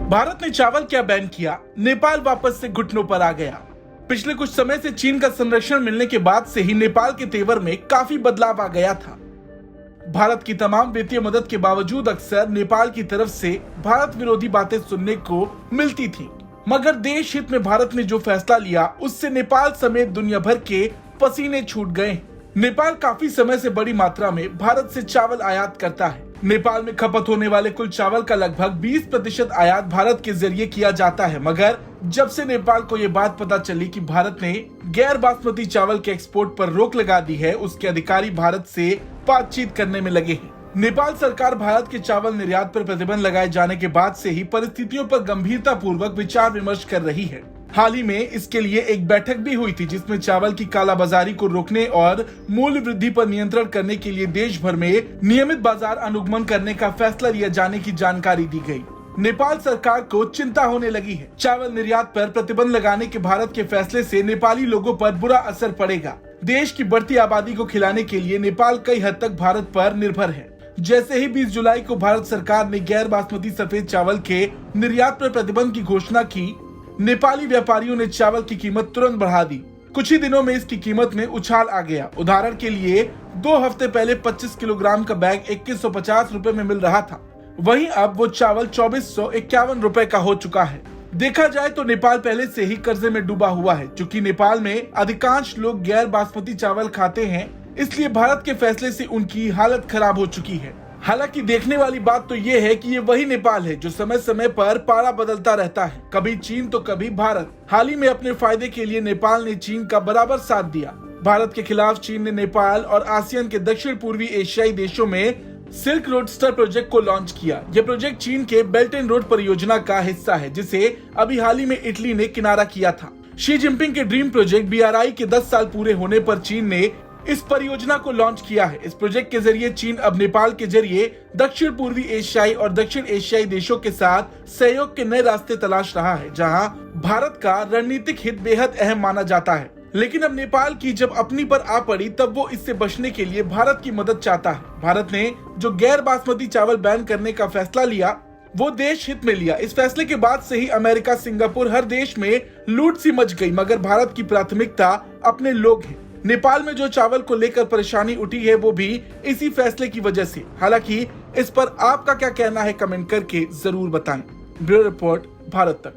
भारत ने चावल क्या बैन किया, नेपाल वापस से घुटनों पर आ गया। पिछले कुछ समय से चीन का संरक्षण मिलने के बाद से ही नेपाल के तेवर में काफी बदलाव आ गया था। भारत की तमाम वित्तीय मदद के बावजूद अक्सर नेपाल की तरफ से भारत विरोधी बातें सुनने को मिलती थी, मगर देश हित में भारत ने जो फैसला लिया उससे नेपाल समेत दुनिया भर के पसीने छूट गए। नेपाल काफी समय से बड़ी मात्रा में भारत से चावल आयात करता है। नेपाल में खपत होने वाले कुल चावल का लगभग 20% आयात भारत के जरिए किया जाता है, मगर जब से नेपाल को ये बात पता चली कि भारत ने गैर बासमती चावल के एक्सपोर्ट पर रोक लगा दी है, उसके अधिकारी भारत से बातचीत करने में लगे हैं। नेपाल सरकार भारत के चावल निर्यात पर प्रतिबंध लगाए जाने के बाद से ही परिस्थितियों पर गंभीरता पूर्वक विचार विमर्श कर रही है। हाल ही में इसके लिए एक बैठक भी हुई थी, जिसमें चावल की कालाबाजारी को रोकने और मूल्य वृद्धि पर नियंत्रण करने के लिए देश भर में नियमित बाजार अनुगमन करने का फैसला लिया जाने की जानकारी दी गई। नेपाल सरकार को चिंता होने लगी है। चावल निर्यात पर प्रतिबंध लगाने के भारत के फैसले से नेपाली लोगों पर बुरा असर पड़ेगा। देश की बढ़ती आबादी को खिलाने के लिए नेपाल कई हद तक भारत पर निर्भर है। जैसे ही 20 जुलाई को भारत सरकार ने गैर बासमती सफेद चावल के निर्यात पर प्रतिबंध की घोषणा की, नेपाली व्यापारियों ने चावल की कीमत तुरंत बढ़ा दी। कुछ ही दिनों में इसकी कीमत में उछाल आ गया। उदाहरण के लिए 2 हफ्ते पहले 25 किलोग्राम का बैग 2150 रुपए में मिल रहा था, वहीं अब वो चावल 2451 रुपए का हो चुका है। देखा जाए तो नेपाल पहले से ही कर्जे में डूबा हुआ है। चूंकि नेपाल में अधिकांश लोग गैर बासमती चावल खाते हैं, इसलिए भारत के फैसले से उनकी हालत खराब हो चुकी है। हालांकि देखने वाली बात तो ये है कि ये वही नेपाल है जो समय समय पर पारा बदलता रहता है, कभी चीन तो कभी भारत। हाल ही में अपने फायदे के लिए नेपाल ने चीन का बराबर साथ दिया। भारत के खिलाफ चीन ने नेपाल और आसियान के दक्षिण पूर्वी एशियाई देशों में सिल्क रोडस्टर प्रोजेक्ट को लॉन्च किया। यह प्रोजेक्ट चीन के बेल्ट एंड रोड परियोजना का हिस्सा है, जिसे अभी हाल ही में इटली ने किनारा किया था। शी जिनपिंग के ड्रीम प्रोजेक्ट BRI के 10 साल पूरे होने पर चीन ने इस परियोजना को लॉन्च किया है। इस प्रोजेक्ट के जरिए चीन अब नेपाल के जरिए दक्षिण पूर्वी एशियाई और दक्षिण एशियाई देशों के साथ सहयोग के नए रास्ते तलाश रहा है, जहां भारत का रणनीतिक हित बेहद अहम माना जाता है। लेकिन अब नेपाल की जब अपनी पर आ पड़ी, तब वो इससे बचने के लिए भारत की मदद चाहता है। भारत ने जो गैर बासमती चावल बैन करने का फैसला लिया, वो देश हित में लिया। इस फैसले के बाद से ही अमेरिका, सिंगापुर, हर देश में लूट सी मच गई, मगर भारत की प्राथमिकता अपने लोग हैं। नेपाल में जो चावल को लेकर परेशानी उठी है, वो भी इसी फैसले की वजह से। हालांकि इस पर आपका क्या कहना है, कमेंट करके जरूर बताएं। ब्यूरो रिपोर्ट, भारत तक।